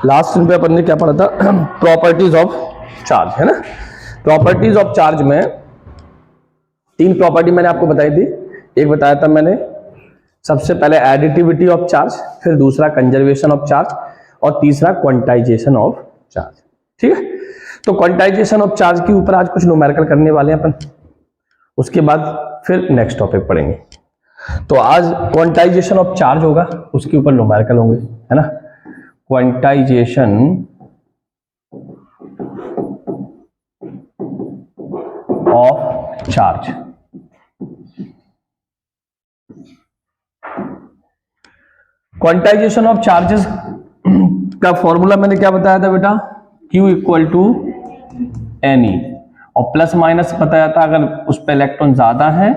Last में अपन ने क्या पढ़ा था? प्रॉपर्टीज ऑफ चार्ज, है ना। प्रॉपर्टीज ऑफ चार्ज में 3 प्रॉपर्टी मैंने आपको बताई थी। एक बताया था मैंने सबसे पहले एडिटिविटी ऑफ चार्ज, फिर दूसरा कंजर्वेशन ऑफ चार्ज, और तीसरा क्वांटाइजेशन ऑफ चार्ज। ठीक है, तो क्वांटाइजेशन ऑफ चार्ज के ऊपर आज कुछ न्यूमेरिकल करने वाले हैं अपन, उसके बाद फिर नेक्स्ट टॉपिक पढ़ेंगे। तो आज क्वांटाइजेशन ऑफ चार्ज होगा, उसके ऊपर न्यूमेरिकल होंगे, है ना। Quantisation of charge, quantisation of charges का फॉर्मूला मैंने क्या बताया था बेटा? Q equal to N E, और प्लस माइनस बताया था, अगर उस पर इलेक्ट्रॉन ज्यादा है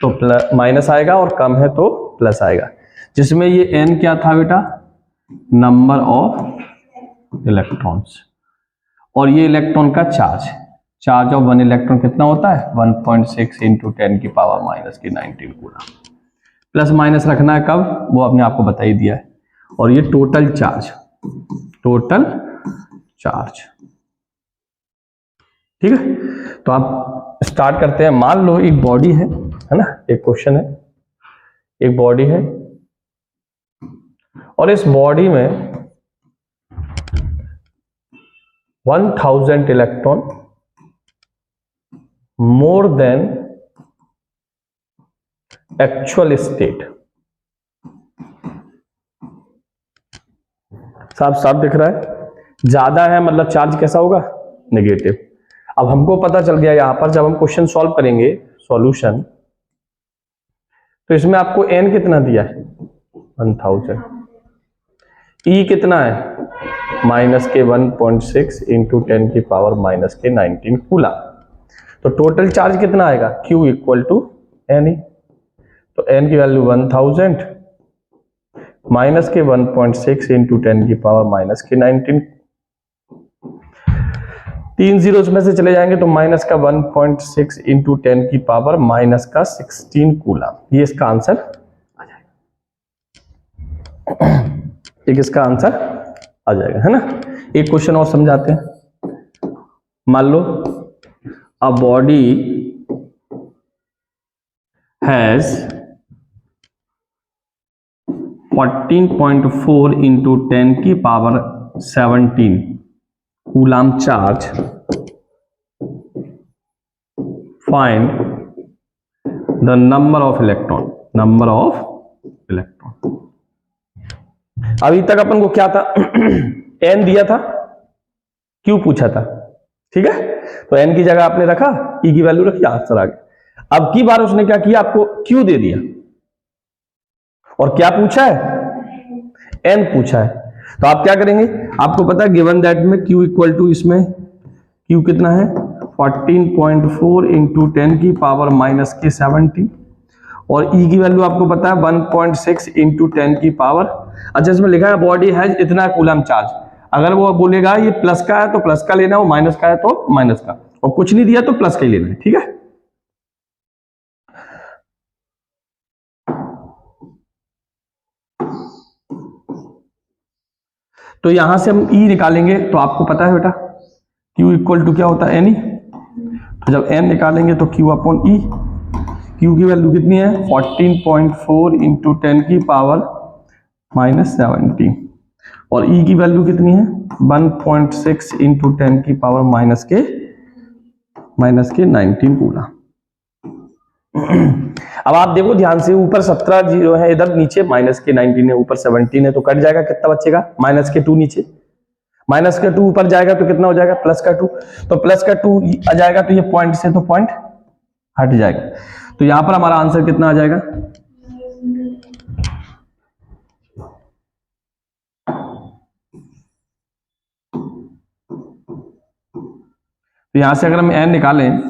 तो प्लस माइनस आएगा और कम है तो प्लस आएगा, जिसमें ये n क्या था बेटा? नंबर ऑफ इलेक्ट्रॉन्स, और ये इलेक्ट्रॉन का चार्ज ऑफ 1 इलेक्ट्रॉन कितना होता है? 1.6 इंटू 10 की पावर माइनस की 19 कूलम। प्लस माइनस रखना है कब? वो आपने आपको बता ही दिया है। और ये टोटल चार्ज, ठीक है। तो आप स्टार्ट करते हैं। मान लो एक बॉडी है ना, एक क्वेश्चन है, एक बॉडी है और इस बॉडी में 1000 electron more than actual state. साफ साफ दिख रहा है, ज्यादा है मतलब चार्ज कैसा होगा? नेगेटिव। अब हमको पता चल गया यहां पर, जब हम क्वेश्चन सॉल्व करेंगे सॉल्यूशन, तो इसमें आपको n कितना दिया है? 1000। E कितना है? माइनस के 1.6 इंटू 10 की पावर माइनस के 19 कूलम। तो टोटल चार्ज कितना आएगा? Q equal to N E. तो n की वैल्यू 1000 माइनस के 1.6 इंटू 10 की पावर माइनस के 19, 3 जीरोस में से चले जाएंगे तो माइनस का 1.6 इंटू 10 की पावर माइनस का 16 कूलम। ये इसका आंसर आ जाएगा, एक इसका आंसर आ जाएगा, है ना। एक क्वेश्चन और समझाते हैं। मान लो अ बॉडी हैज 14.4 इंटू 10 की power 17 coulomb charge. Find the number of electron, अभी तक अपन को क्या था? n दिया था, q पूछा था, ठीक है। तो n की जगह आपने रखा, e की वैल्यू रखी, आंसर आ गया। अब की बार उसने क्या किया? आपको q दे दिया और क्या पूछा है? n पूछा है। तो आप क्या करेंगे? आपको पता है गिवन दैट में q इक्वल टू, इसमें q कितना है? 14.4 इंटू 10 की पावर माइनस के 17, और e की वैल्यू आपको पता है 1.6 इंटू 10 की पावर। अच्छा, इसमें लिखा है बॉडी हैज इतना कूलम चार्ज। अगर वो बोलेगा ये प्लस का है तो प्लस का लेना, वो माइनस का है तो माइनस का, और कुछ नहीं दिया तो प्लस का ही लेना है, ठीक है। तो यहां से हम E निकालेंगे, तो आपको पता है बेटा Q इक्वल टू क्या होता है? N। तो जब N निकालेंगे तो Q अपॉन E। Q की वैल्यू कितनी है? 14.4 इंटू 10 की पावर माइनस 17, और E की वैल्यू कितनी है? 1.6 इंटू 10 की पावर माइनस के 19 कूलम। अब आप देखो ध्यान से, ऊपर 17 जीरो है, इधर नीचे माइनस के 19 है, ऊपर 17 है, तो कट जाएगा, कितना बचेगा? माइनस के 2 नीचे, माइनस का 2 ऊपर जाएगा तो कितना हो जाएगा? प्लस का 2। तो प्लस का 2 आ जाएगा तो ये पॉइंट से तो पॉइंट हट जाएगा। तो यहां पर हमारा आंसर कितना आ जाएगा? तो यहां से अगर हम n निकालें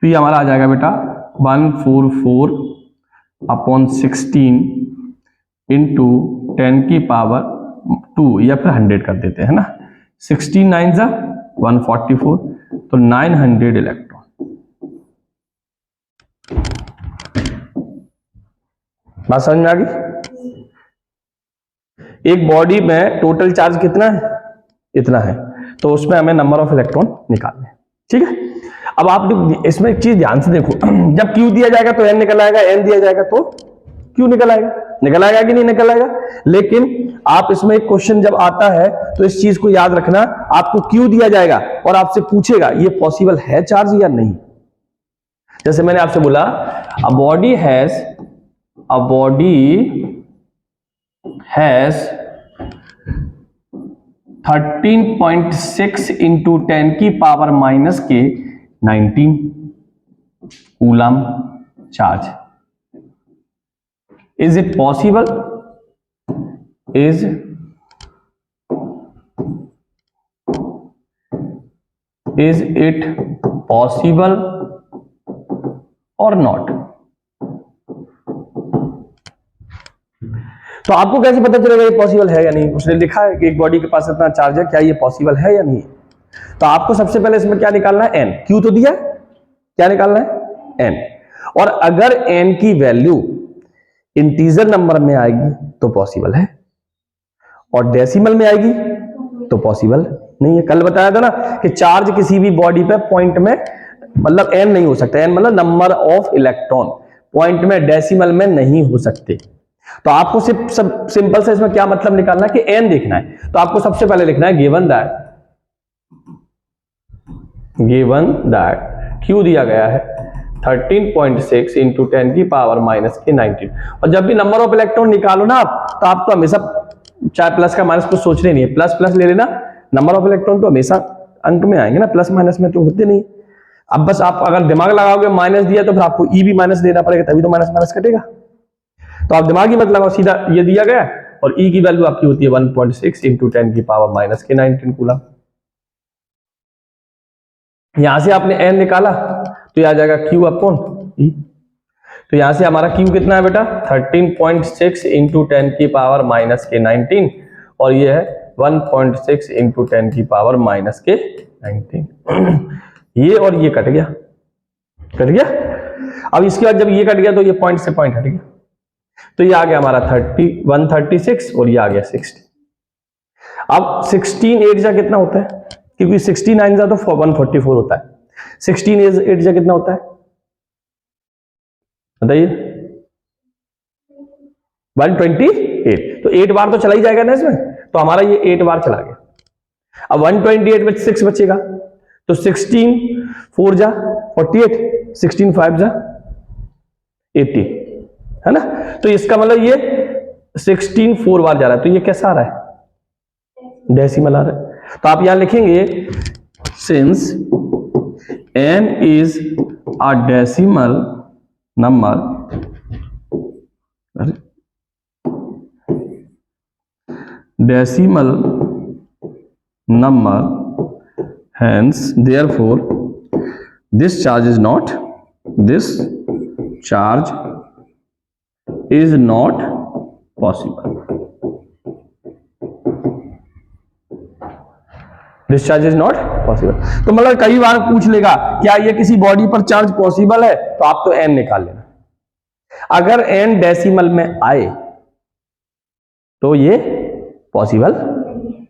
तो ये हमारा आ जाएगा बेटा 144 अपॉन 16 इंटू 10 की पावर 2, या फिर 100 कर देते हैं, है ना। 16 9 जा 144, तो 900 इलेक्ट्रॉन। बात समझ में आ गई? एक बॉडी में टोटल चार्ज कितना है? इतना है, तो उसमें हमें नंबर ऑफ इलेक्ट्रॉन निकालने हैं। ठीक है, अब आप इसमें एक चीज ध्यान से देखो, जब Q दिया जाएगा तो N निकल आएगा, N दिया जाएगा तो Q निकल आएगा। निकल आएगा कि नहीं निकल आएगा? लेकिन आप इसमें एक क्वेश्चन जब आता है तो इस चीज को याद रखना, आपको Q दिया जाएगा और आपसे पूछेगा ये पॉसिबल है चार्ज या नहीं। जैसे मैंने आपसे बोला अ बॉडी हैज 13.6 इंटू 10 की पावर माइनस के 19 coulomb charge. Is it possible? Is it possible और नॉट? तो आपको कैसे पता चलेगा ये पॉसिबल है या नहीं? उसने लिखा है कि एक बॉडी के पास इतना चार्ज है, क्या ये पॉसिबल है या नहीं? तो आपको सबसे पहले इसमें क्या निकालना है? n। Q तो दिया, क्या निकालना है? n। और अगर n की वैल्यू इंटीजर नंबर में आएगी तो पॉसिबल है, और डेसिमल में आएगी तो पॉसिबल नहीं है। कल बताया था ना कि चार्ज किसी भी बॉडी पे पॉइंट में मतलब n नहीं हो सकता। n मतलब नंबर ऑफ इलेक्ट्रॉन, पॉइंट में डेसिमल में नहीं हो सकते। तो आपको सिर्फ सिंपल से इसमें क्या मतलब निकालना है कि n देखना है। तो आपको सबसे पहले लिखना है गिवन दैट Q दिया गया है 13.6 इंटू 10 की पावर माइनस के 19। और जब भी नंबर ऑफ इलेक्ट्रॉन निकालो ना आप, तो आपको हमेशा चाहे प्लस का माइनस कुछ सोचने नहीं है, प्लस प्लस ले लेना। नंबर ऑफ इलेक्ट्रॉन तो हमेशा अंक में आएंगे ना, प्लस माइनस में तो होते नहीं। अब बस आप अगर दिमाग लगाओगे माइनस दिया तो फिर आपको ई भी माइनस देना पड़ेगा, तभी तो माइनस माइनस कटेगा। तो आप दिमाग ही मत लगाओ, सीधा ये दिया गया और ई की वैल्यू आपकी होती है 1.6 इंटू 10 की पावर माइनस के 19 कूलम। यहां से आपने n निकाला तो ये आ जाएगा Q अपॉन E। तो यहां से हमारा Q कितना है बेटा? 13.6 इंटू 10 की पावर माइनस के 19, और ये है 1.6 इंटू 10 की पावर माइनस के 19। ये और ये कट गया, कट गया। अब इसके बाद जब ये कट गया तो ये पॉइंट से पॉइंट हट गया, तो ये आ गया हमारा 136 और ये आ गया 60। अब 16 8 जा कितना होता है? क्योंकि 69 जा तो 144 होता है, 16 8 जा कितना होता है बताइए? 128। तो 8 बार तो चला ही जाएगा ना इसमें, तो हमारा ये 8 बार चला गया। अब 128 में 6 बचेगा, तो 16 4 जा 48, 16 5 जा 80, है ना? तो इसका मतलब ये 16 4 बार जा रहा है, तो ये कैसा आ रहा है? डेसिमल आ रहा है। तो आप यहां लिखेंगे since n is a decimal number, decimal number, hence therefore this charge is not possible, this charge is not possible. तो मतलब कई बार पूछ लेगा क्या ये किसी बॉडी पर चार्ज पॉसिबल है, तो आप तो n निकाल लेना। अगर n डेसिमल में आए तो ये पॉसिबल नहीं,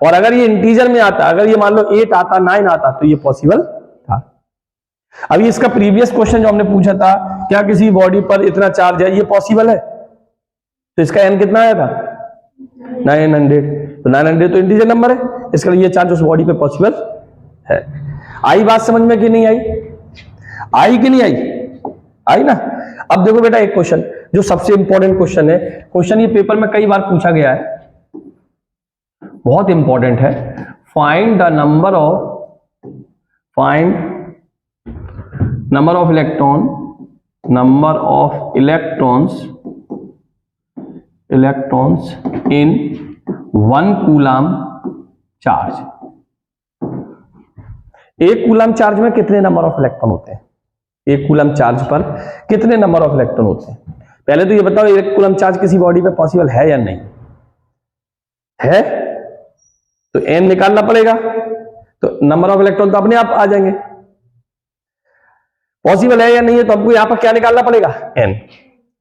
और अगर ये इंटीजर में आता, अगर ये मान लो 8 आता 9 आता तो ये पॉसिबल था। अभी इसका प्रीवियस क्वेश्चन जो हमने पूछा था, क्या किसी बॉडी पर इतना चार्ज है, ये पॉसिबल है, तो इसका n कितना आया था? 900। तो 900 तो इंटीजर नंबर है, इसका ये चार्ज उस बॉडी पे पॉसिबल है। आई बात समझ में कि नहीं आई? आई कि नहीं आई? आई ना। अब देखो बेटा एक क्वेश्चन जो सबसे इंपॉर्टेंट क्वेश्चन है, क्वेश्चन ये पेपर में कई बार पूछा गया है, बहुत इंपॉर्टेंट है। Find the number of electrons in 1 coulomb charge. एक कूलम चार्ज में कितने नंबर ऑफ इलेक्ट्रॉन होते हैं? एक कूलम चार्ज पर कितने नंबर ऑफ इलेक्ट्रॉन होते हैं? पहले तो ये बताओ एक कूलम चार्ज किसी बॉडी पे पॉसिबल है या नहीं है? तो n निकालना पड़ेगा, तो नंबर ऑफ इलेक्ट्रॉन तो अपने आप आ जाएंगे। पॉसिबल है या नहीं है, तो हमको यहां पर क्या निकालना पड़ेगा, n।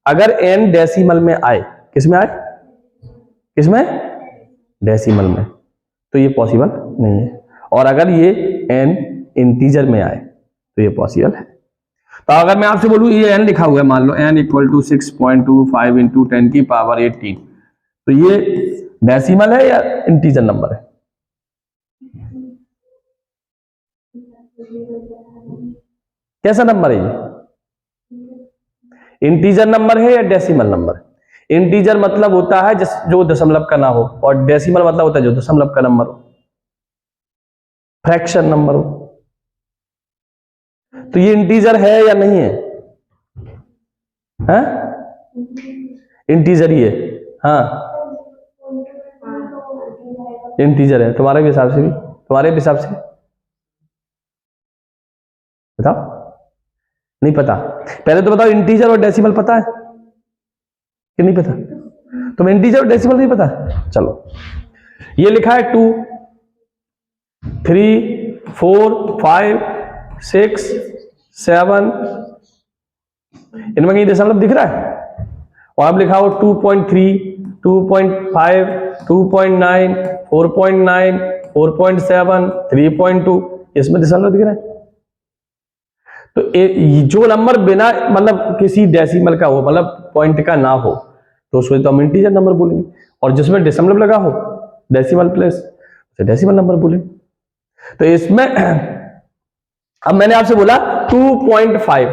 अगर n डेसिमल में आए, किसमें आए, किसमें, डेसिमल में, तो ये पॉसिबल नहीं है। और अगर ये n इंटीजर में आए तो ये पॉसिबल है। तो अगर मैं आपसे बोलूं ये n लिखा हुआ है, मान लो n इक्वल टू 6.25 इंटू 10 की पावर 18, तो ये डेसिमल है या इंटीजर नंबर है, कैसा नंबर है ये, इंटीजर नंबर है या डेसिमल नंबर है? इंटीजर मतलब होता है जो दशमलव का ना हो, और डेसिमल मतलब होता है जो दशमलव का नंबर हो, फ्रैक्शन नंबर हो। तो ये इंटीजर है या नहीं है, हैं? इंटीजर ही है, हाँ इंटीजर है तुम्हारे हिसाब से भी, तुम्हारे हिसाब से बताओ, नहीं पता, पहले तो बताओ इंटीजर और डेसिमल पता है कि नहीं पता, तुम इंटीजर और डेसिमल नहीं पता, चलो ये लिखा है 2, 3, 4, 5, 6, 7, इनमें कहीं दशमलव दिख रहा है? और अब लिखा हो 2.3, 2.5, 2.9, 4.9, 4.7, 3.2, इसमें दशमलव दिख रहा है। तो जो नंबर बिना मतलब किसी डेसिमल का हो, मतलब पॉइंट का ना हो, तो उसको तो हम इंटीजर नंबर बोलेंगे, और जिसमें डेसिमल लगा हो, डेसिमल प्लेस, उसे डेसिमल नंबर बोलेंगे। तो इसमें अब मैंने आपसे बोला 2.5,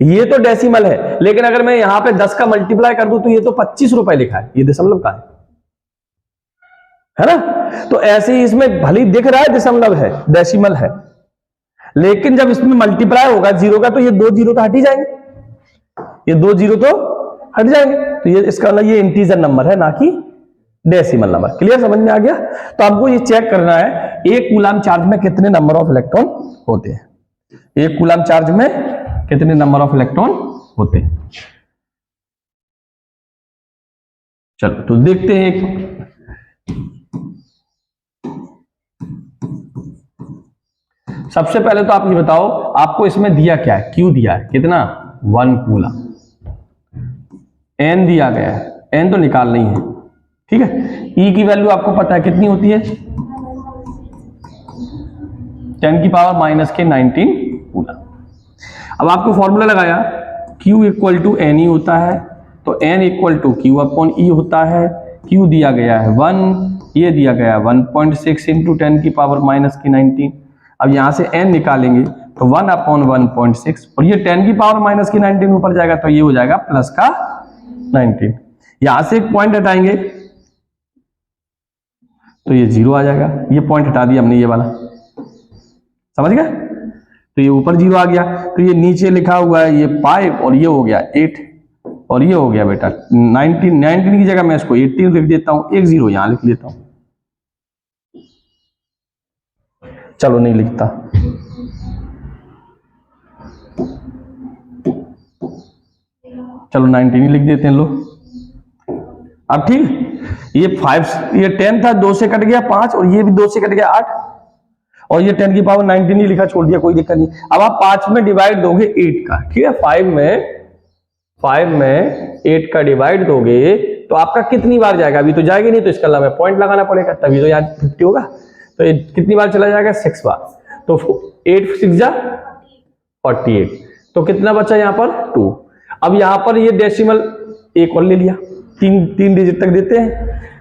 ये तो डेसिमल है, लेकिन अगर मैं यहां पे 10 का मल्टीप्लाई कर दूं तो ये तो 25 रुपए लिखा है, ये दशमलव का है ना? तो ऐसे ही इसमें भले दिख रहा है दशमलव है, डेसिमल है, लेकिन जब इसमें मल्टीप्लाई होगा जीरो का, तो ये 2 जीरो तो हट ही जाएंगे, ये 2 जीरो तो हट जाएंगे, तो ये इसका मतलब ये इंटीजर नंबर है, ना कि डेसिमल नंबर। क्लियर, समझ में आ गया? तो आपको ये चेक करना है एक कूलम चार्ज में कितने नंबर ऑफ इलेक्ट्रॉन होते हैं, एक कूलम चार्ज में कितने नंबर ऑफ इलेक्ट्रॉन होते हैं। चलो तो देखते हैं एक, सबसे पहले तो आप ये बताओ आपको इसमें दिया क्या है, क्यू दिया है कितना, 1 कूलम, एन दिया गया है, एन तो निकाल नहीं है, ठीक है। ई की वैल्यू आपको पता है कितनी होती है, 10 की पावर माइनस के 19 कूलम। अब आपको फॉर्मूला लगाया, Q equal to N E होता है, तो n equal to Q upon E होता है। Q दिया गया है 1, ये दिया गया है 1.6 इंटू 10 की पावर माइनस की 19। अब यहां से n निकालेंगे तो 1 अपॉन 1.6, और ये 10 की पावर माइनस की 19 ऊपर जाएगा, तो ये हो जाएगा प्लस का 19। यहां से एक पॉइंट हटाएंगे तो ये 0 आ जाएगा, ये पॉइंट हटा दिया हमने, ये वाला, समझ गए? तो ये ऊपर 0 आ गया, तो ये नीचे लिखा हुआ है ये 5, और ये हो गया 8, और ये हो गया बेटा 19 की जगह मैं इसको 18 लिख देता हूं, एक 0 यहां लिख लेता हूं, चलो नहीं लिखता, चलो 19 ही लिख देते हैं, लो अब ठीक। ये 5, ये 10 था, 2 से कट गया 5, और ये भी 2 से कट गया 8, और ये 10 की पावर 19 ही लिखा, छोड़ दिया, कोई दिक्कत नहीं। अब आप 5 में डिवाइड दोगे 8 का, ठीक है, 5 में 8 का डिवाइड दोगे तो आपका कितनी बार जाएगा, अभी तो जाएगा नहीं, तो इसका हमें पॉइंट लगाना पड़ेगा, तभी तो यार 50 होगा। तो ये कितनी बार चला जाएगा, 6 बार, तो 8 6 जा 48, तो कितना बचा यहाँ पर 2। अब यहाँ पर ये डेसिमल एक और ले लिया, तीन डिजिट तक देते हैं,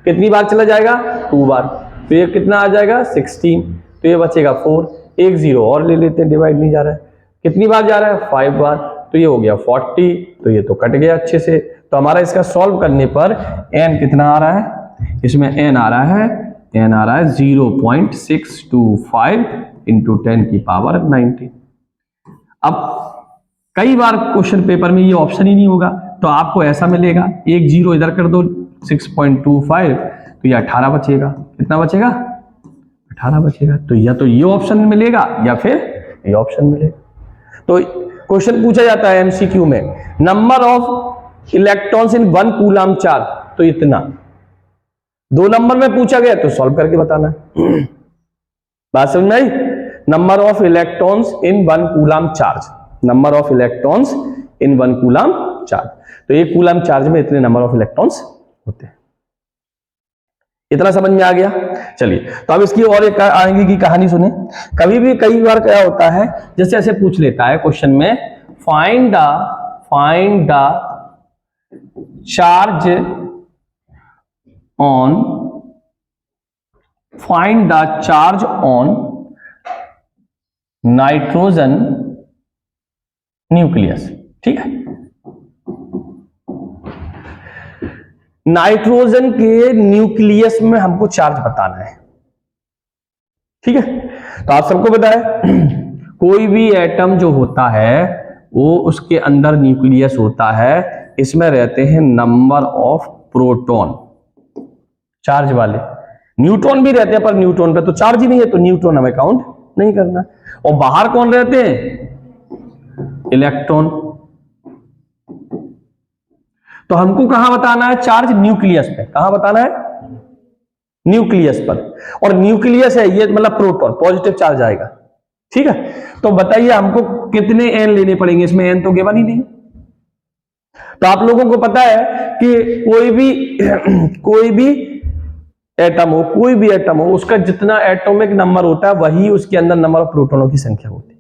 कितनी बार चला जाएगा, 2 बार, तो ये कितना आ जाएगा 16, तो ये बचेगा 4, एक 0 और ले लेते हैं, डिवाइड नहीं जा रहा है, कितनी बार जा रहा है 5 बार, तो ये हो गया 40, तो ये तो कट गया अच्छे से। तो हमारा इसका सॉल्व करने पर n कितना आ रहा है, इसमें n आ रहा है 0.625 इंटू 10 की पावर 19। अब कई बार क्वेश्चन पेपर में ये ऑप्शन ही नहीं होगा, तो आपको ऐसा मिलेगा, एक 0 इधर कर दो 6.25, तो ये 18 बचेगा, कितना बचेगा 18 बचेगा, तो या तो ये ऑप्शन मिलेगा या फिर ये ऑप्शन मिलेगा। तो क्वेश्चन पूछा जाता है एमसीक्यू में, number of electrons in 1 coulomb charge, तो इतना, 2 नंबर में पूछा गया तो सॉल्व करके बताना है। बात समझ में आई? Number of electrons in 1 coulomb charge, number of electrons in 1 coulomb charge. तो एक कूलम चार्ज में इतने नंबर ऑफ इलेक्ट्रॉन्स होते हैं। इतना समझ में आ गया? चलिए, तो अब इसकी और एक आगे की कहानी सुने। कभी भी कई बार क्या होता है, जैसे ऐसे पूछ लेता है क्वेश्चन में, find the charge on nitrogen nucleus. ठीक है, नाइट्रोजन के न्यूक्लियस में हमको चार्ज बताना है। ठीक है, तो आप सबको पता है कोई भी एटम जो होता है वो उसके अंदर न्यूक्लियस होता है, इसमें रहते हैं नंबर ऑफ प्रोटॉन चार्ज वाले, न्यूट्रॉन भी रहते हैं पर न्यूट्रॉन पे तो चार्ज ही नहीं है, तो न्यूट्रॉन हमें काउंट नहीं करना। और बाहर कौन रहते हैं? इलेक्ट्रॉन। तो हमको कहां बताना है चार्ज? न्यूक्लियस पे। कहां बताना है? न्यूक्लियस पर। और न्यूक्लियस है ये मतलब प्रोटॉन, पॉजिटिव चार्ज आएगा। ठीक है, तो बताइए हमको कितने एन लेने पड़ेंगे? इसमें एन तो गिवन ही नहीं। तो आप लोगों को पता है कि कोई भी एटम हो, उसका जितना एटॉमिक नंबर होता है वही उसके अंदर नंबर ऑफ प्रोटॉनों की संख्या होती है।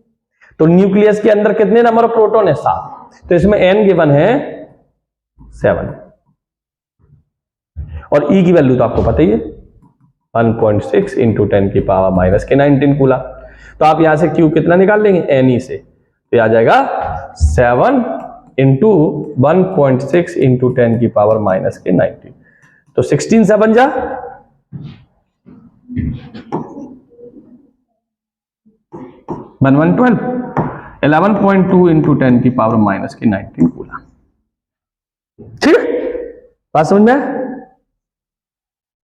तो न्यूक्लियस के अंदर कितने नंबर ऑफ प्रोटॉन है? 7। तो इसमें एन गिवन है 7। और ई की वैल्यू तो आपको पता ही है, 1.6 इंटू 10 की पावर माइनस के 19 कूलम। तो आप यहां से क्यू कितना निकाल लेंगे? एन ई से, तो आ जाएगा 7 इंटू 1.6 इंटू 10 की पावर माइनस के 19। तो 16 7 जा 1112, 11.2 इंटू 10 की पावर माइनस के 19 कूलम। ठीक है, बात समझ में आया?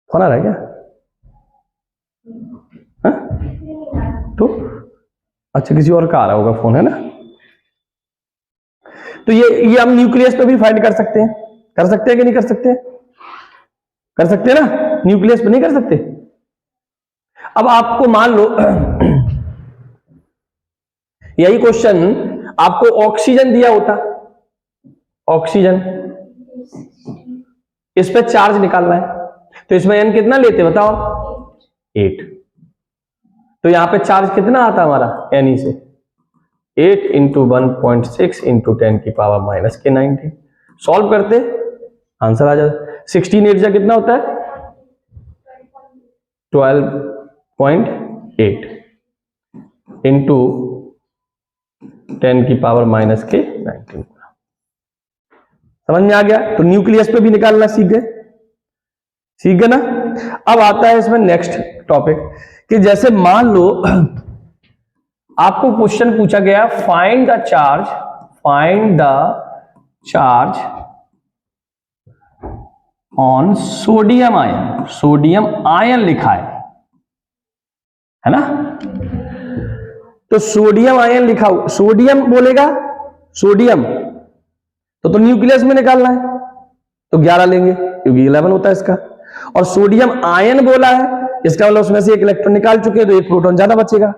फोन आ रहा है क्या? हा? तो अच्छा, किसी और का आ रहा होगा फोन, है ना? तो ये हम न्यूक्लियस पे भी फाइंड कर सकते हैं। कर सकते हैं कि नहीं कर सकते? कर सकते हैं ना? न्यूक्लियस पे नहीं कर सकते? अब आपको मान लो यही क्वेश्चन आपको ऑक्सीजन दिया होता, ऑक्सीजन, इस पे चार्ज निकालना है, तो इसमें एन कितना लेते बताओ? 8। तो यहां पे चार्ज कितना आता हमारा एन ई से? 8 इंटू 1.6 इंटू 10 की पावर माइनस के 19। सॉल्व करते आंसर आ जाता। 16 8 कितना होता है? 12.8 इंटू 10 की पावर माइनस के 19। समझ में आ गया? तो न्यूक्लियस पे भी निकालना सीख गए ना? अब आता है इसमें नेक्स्ट टॉपिक कि जैसे मान लो आपको क्वेश्चन पूछा गया find the charge on sodium ion. Sodium ion लिखा है ना? तो सोडियम आयन लिखा हो, सोडियम बोलेगा, सोडियम तो न्यूक्लियस में निकालना है, तो 11 लेंगे क्योंकि 11 होता है इसका। और सोडियम आयन बोला है, इसका मतलब उसमें से एक इलेक्ट्रॉन निकाल चुके हैं, तो एक प्रोटॉन ज्यादा बचेगा।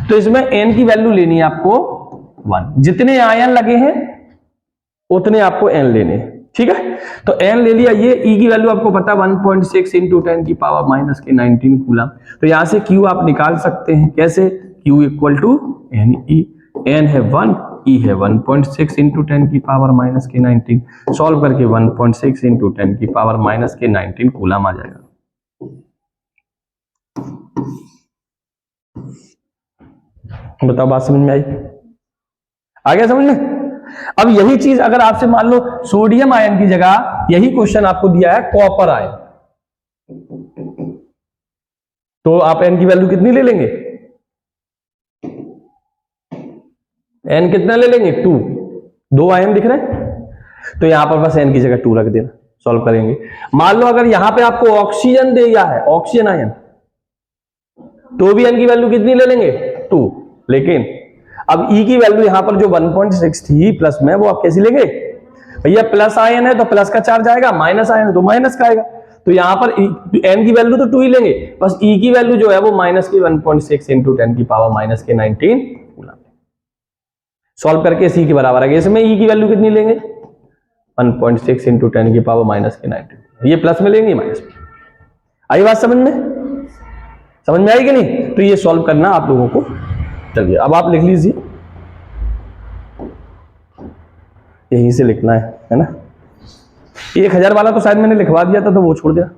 तो इसमें एन की वैल्यू लेनी है आपको 1। जितने आयन लगे हैं उतने आपको एन लेने हैं। ठीक है, तो एन ले लिया। ये ई की वैल्यू आपको पता 1.6 इंटू 10 की पावर माइनस के 19 कूलम। तो यहां से क्यू आप निकाल सकते हैं। कैसे? Q equal to N E. N है 1, ई है 1.6 इंटू 10 की पावर माइनस के 19। सॉल्व करके 1.6 इंटू 10 की पावर माइनस के 19 कूलम आ जाएगा। बताओ, बात समझ में आई? आ गया समझ में? अब यही चीज अगर आपसे मान लो सोडियम आयन की जगह यही क्वेश्चन आपको दिया है कॉपर आयन, तो आप एन की वैल्यू कितनी ले लेंगे? एन कितना ले लेंगे? 2। 2 आयन दिख रहे हैं, तो यहां पर बस एन की जगह 2 रख देना। सॉल्व करेंगे। मान लो अगर यहां पे आपको ऑक्सीजन दिया है, ऑक्सीजन आयन, तो भी एन की वैल्यू कितनी ले लेंगे? 2। लेकिन अब ई की वैल्यू यहां पर जो 1.6 थी प्लस में, वो आप कैसी लेंगे? भैया प्लस आयन है तो प्लस का चार्ज आएगा, माइनस आयन है तो माइनस का आएगा। तो यहाँ पर n की वैल्यू तो 2 ही लेंगे, बस e की वैल्यू जो है वो माइनस की 1.6 इंटू 10 की पावर माइनस के 19 कूलम। सॉल्व करके c के बराबर आ गया। इसमें e की वैल्यू कितनी लेंगे 1.6 इंटू 10 की पावर माइनस के 19, ये प्लस में लेंगे माइनस में। आई बात समझ में? समझ में आई कि नहीं? तो ये सॉल्व करना आप लोगों को। चलिए अब आप लिख लीजिए, यहीं से लिखना है ना। 1000 वाला तो शायद मैंने लिखवा दिया था तो वो छोड़ दिया।